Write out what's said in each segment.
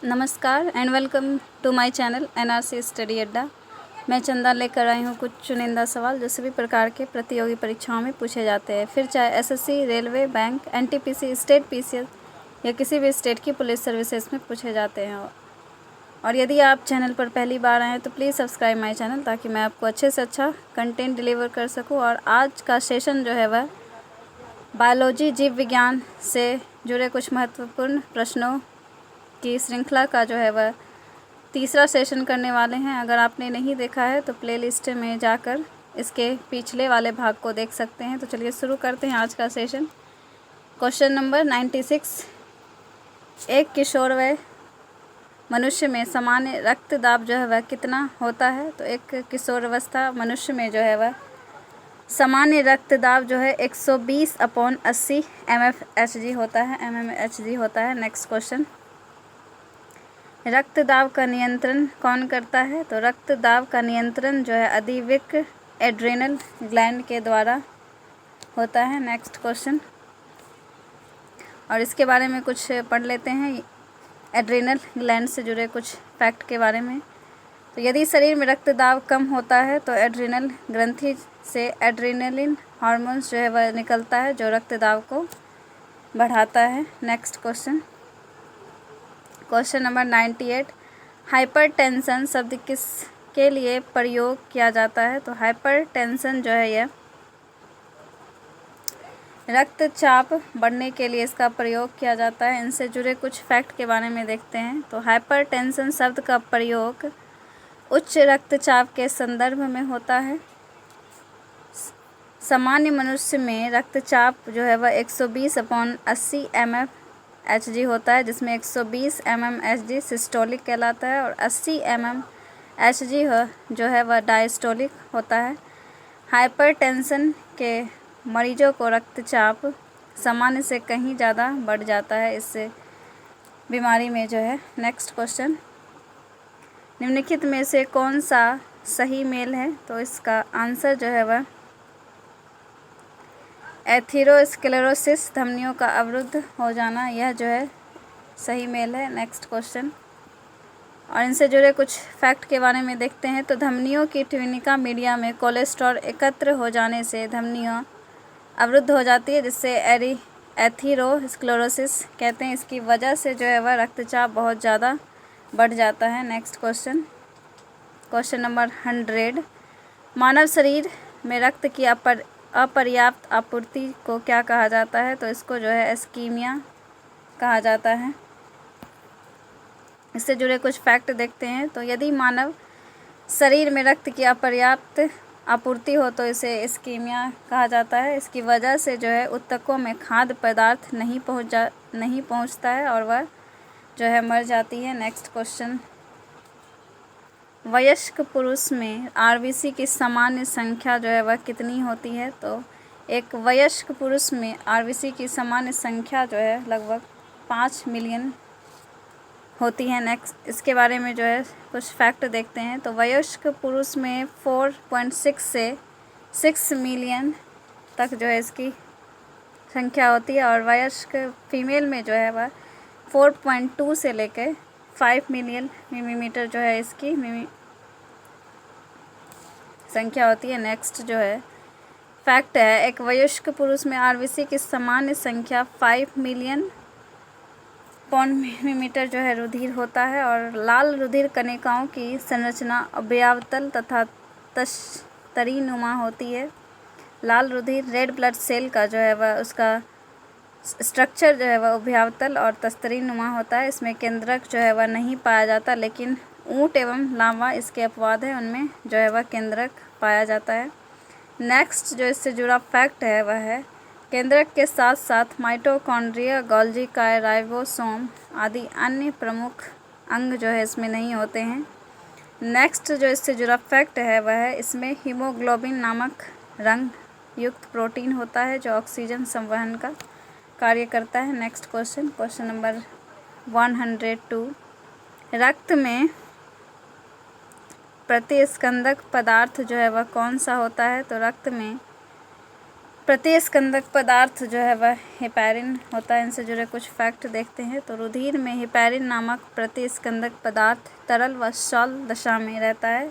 नमस्कार and welcome to my channel NRC study Adda. मैं चंदा लेकर आई हूँ कुछ चुनिंदा सवाल जो सभी प्रकार के प्रतियोगी परीक्षाओं में पूछे जाते हैं, फिर चाहे SSC, railway, bank, NTPC, state PCS या किसी भी स्टेट की पुलिस सर्विसेज में पूछे जाते हैं। और यदि आप चैनल पर पहली बार आए हैं तो प्लीज़ सब्सक्राइब माई चैनल ताकि मैं आपको अच्छे से अच्छा कंटेंट डिलीवर कर सकूँ। और आज का सेशन जो है वह बायोलॉजी, जीव विज्ञान से जुड़े कुछ महत्वपूर्ण प्रश्नों की श्रृंखला का जो है वह तीसरा सेशन करने वाले हैं। अगर आपने नहीं देखा है तो प्लेलिस्ट में जाकर इसके पिछले वाले भाग को देख सकते हैं। तो चलिए शुरू करते हैं आज का सेशन। क्वेश्चन नंबर 96, एक किशोर वय मनुष्य में सामान्य रक्तदाब जो है वह कितना होता है? तो एक किशोरावस्था मनुष्य में जो है वह सामान्य रक्तदाब जो है 120/80 mmHg होता है। नेक्स्ट क्वेश्चन, रक्तदाब का नियंत्रण कौन करता है? तो रक्तदाब का नियंत्रण जो है अधिविक एड्रेनल ग्लैंड के द्वारा होता है। नेक्स्ट क्वेश्चन, और इसके बारे में कुछ पढ़ लेते हैं एड्रेनल ग्लैंड से जुड़े कुछ फैक्ट के बारे में। तो यदि शरीर में रक्तदाब कम होता है तो एड्रेनल ग्रंथि से एड्रेनलिन हार्मोन्स जो है वह निकलता है जो रक्तदाब को बढ़ाता है। Next question, question number 98, hypertension शब्द किसके लिए प्रयोग किया जाता है? तो हाइपरटेंशन जो है यह रक्तचाप बढ़ने के लिए इसका प्रयोग किया जाता है। इनसे जुड़े कुछ फैक्ट के बारे में देखते हैं। तो हाइपरटेंशन शब्द का प्रयोग उच्च रक्तचाप के संदर्भ में होता है। सामान्य मनुष्य में रक्तचाप जो है वह 120/80 mmHg होता है, जिसमें 120 mmHg सिस्टोलिक कहलाता है और 80 mmHg जो है वह डायस्टोलिक होता है। हाइपरटेंशन के मरीजों को रक्तचाप सामान्य से कहीं ज़्यादा बढ़ जाता है इससे बीमारी में जो है। नेक्स्ट क्वेश्चन, निम्नलिखित में से कौन सा सही मेल है? तो इसका आंसर जो है वह एथेरोस्क्लेरोसिस, धमनियों का अवरुद्ध हो जाना, यह जो है सही मेल है। नेक्स्ट क्वेश्चन, और इनसे जुड़े कुछ फैक्ट के बारे में देखते हैं। तो धमनियों की ट्यूनिका मीडिया में कोलेस्ट्रॉल एकत्र हो जाने से धमनियाँ अवरुद्ध हो जाती है, जिससे एथेरोस्क्लेरोसिस कहते हैं। इसकी वजह से जो है वह रक्तचाप बहुत ज़्यादा बढ़ जाता है। नेक्स्ट क्वेश्चन, क्वेश्चन नंबर 100, मानव शरीर में रक्त की अपर्याप्त आपूर्ति को क्या कहा जाता है? तो इसको जो है इस्कीमिया कहा जाता है। इससे जुड़े कुछ फैक्ट देखते हैं। तो यदि मानव शरीर में रक्त की अपर्याप्त आपूर्ति हो तो इसे इस्कीमिया कहा जाता है। इसकी वजह से जो है ऊतकों में खाद्य पदार्थ नहीं पहुंचता है और वह जो है मर जाती है। नेक्स्ट क्वेश्चन, वयस्क पुरुष में आरबीसी की सामान्य संख्या जो है वह कितनी होती है? तो एक वयस्क पुरुष में आरबीसी की सामान्य संख्या जो है लगभग 5 मिलियन होती है। नेक्स्ट इसके बारे में जो है कुछ फैक्ट देखते हैं। तो वयस्क पुरुष में 4.6 से 6 मिलियन तक जो है इसकी संख्या होती है और वयस्क फीमेल में जो है वह 4.2 से लेकर 5 मिलियन मिलीमीटर जो है इसकी संख्या होती है। नेक्स्ट जो है फैक्ट है, एक वयस्क पुरुष में आरबीसी की सामान्य संख्या 5 मिलियन मिलीमीटर जो है रुधिर होता है और लाल रुधिर कणिकाओं की संरचना अभ्यावतल तथा तस्तरीनुमा होती है। लाल रुधिर रेड ब्लड सेल का जो है वह उसका स्ट्रक्चर जो है वह अभ्यावतल और तस्तरीनुमा होता है। इसमें केंद्रक जो है वह नहीं पाया जाता, लेकिन ऊँट एवं लावा इसके अपवाद है, उनमें जो है वह केंद्रक पाया जाता है। नेक्स्ट जो इससे जुड़ा फैक्ट है वह है, केंद्रक के साथ साथ माइटोकॉन्ड्रिया, गोल्गी काय, राइबोसोम आदि अन्य प्रमुख अंग जो है इसमें नहीं होते हैं। नेक्स्ट जो इससे जुड़ा फैक्ट है वह है, इसमें हीमोग्लोबिन नामक रंग युक्त प्रोटीन होता है जो ऑक्सीजन संवहन का कार्य करता है। नेक्स्ट क्वेश्चन, क्वेश्चन नंबर 102, रक्त में प्रतिस्कंदक पदार्थ जो है वह कौन सा होता है? तो रक्त में प्रतिस्कंदक पदार्थ जो है वह हेपैरिन होता है। इनसे जुड़े कुछ फैक्ट देखते हैं। तो रुधिर में हेपैरिन नामक प्रतिस्कंदक पदार्थ तरल व सॉल दशा में रहता है।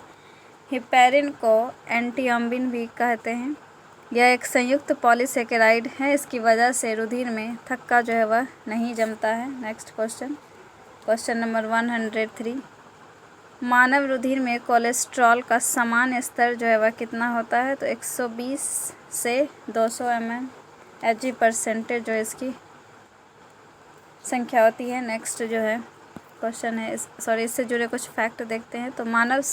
हेपैरिन को एंटियम्बिन भी कहते हैं। यह एक संयुक्त पॉलीसेकेराइड है। इसकी वजह से रुधिर में थक्का जो है वह नहीं जमता है। Next question number 103। मानव रुधिर में कोलेस्ट्रॉल का सामान्य स्तर जो है वह कितना होता है? तो 120 से 200 mg परसेंटेज जो है इसकी संख्या होती है। नेक्स्ट जो है क्वेश्चन है इससे जुड़े कुछ फैक्ट देखते हैं। तो मानव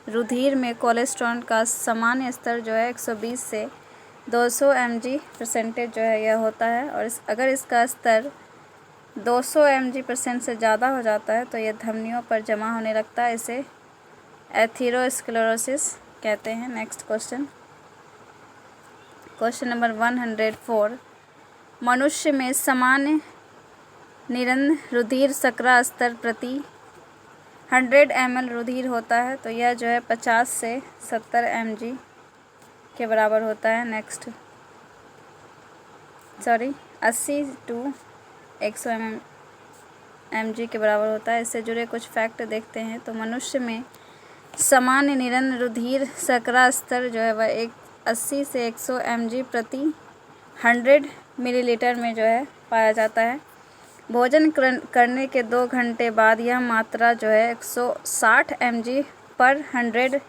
रुधिर में कोलेस्ट्रॉल का सामान्य स्तर जो है 120 से 200 mg परसेंटेज जो है यह होता है। और अगर इसका स्तर 200 mg% से ज़्यादा हो जाता है तो यह धमनियों पर जमा होने लगता है। इसे एथेरोस्क्लेरोसिस कहते हैं। Next question number 104। मनुष्य में सामान्य निरंतर रुधिर शर्करा स्तर प्रति 100 ml रुधिर होता है। तो यह जो है 50 से 70 mg के बराबर होता है। 80 to 100 mg के बराबर होता है। इससे जुड़े कुछ फैक्ट देखते हैं। तो मनुष्य में सामान्य निरंतर रुधिर शर्करा स्तर जो है वह 80 से 100 mg प्रति 100 मिलीलीटर में जो है पाया जाता है। भोजन करने के 2 घंटे बाद यह मात्रा जो है 160 mg पर 100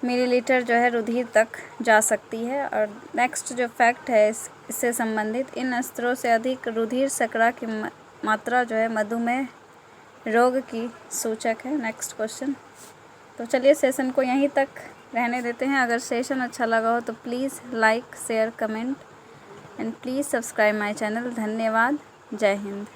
मिलीलीटर जो है रुधिर तक जा सकती है। और नेक्स्ट जो फैक्ट है इससे संबंधित, इन स्तरों से अधिक रुधिर शर्करा की मात्रा जो है मधुमेह रोग की सूचक है। Next question. तो चलिए सेशन को यहीं तक रहने देते हैं। अगर सेशन अच्छा लगा हो तो please like share comment and please subscribe my channel. धन्यवाद। जय हिंद।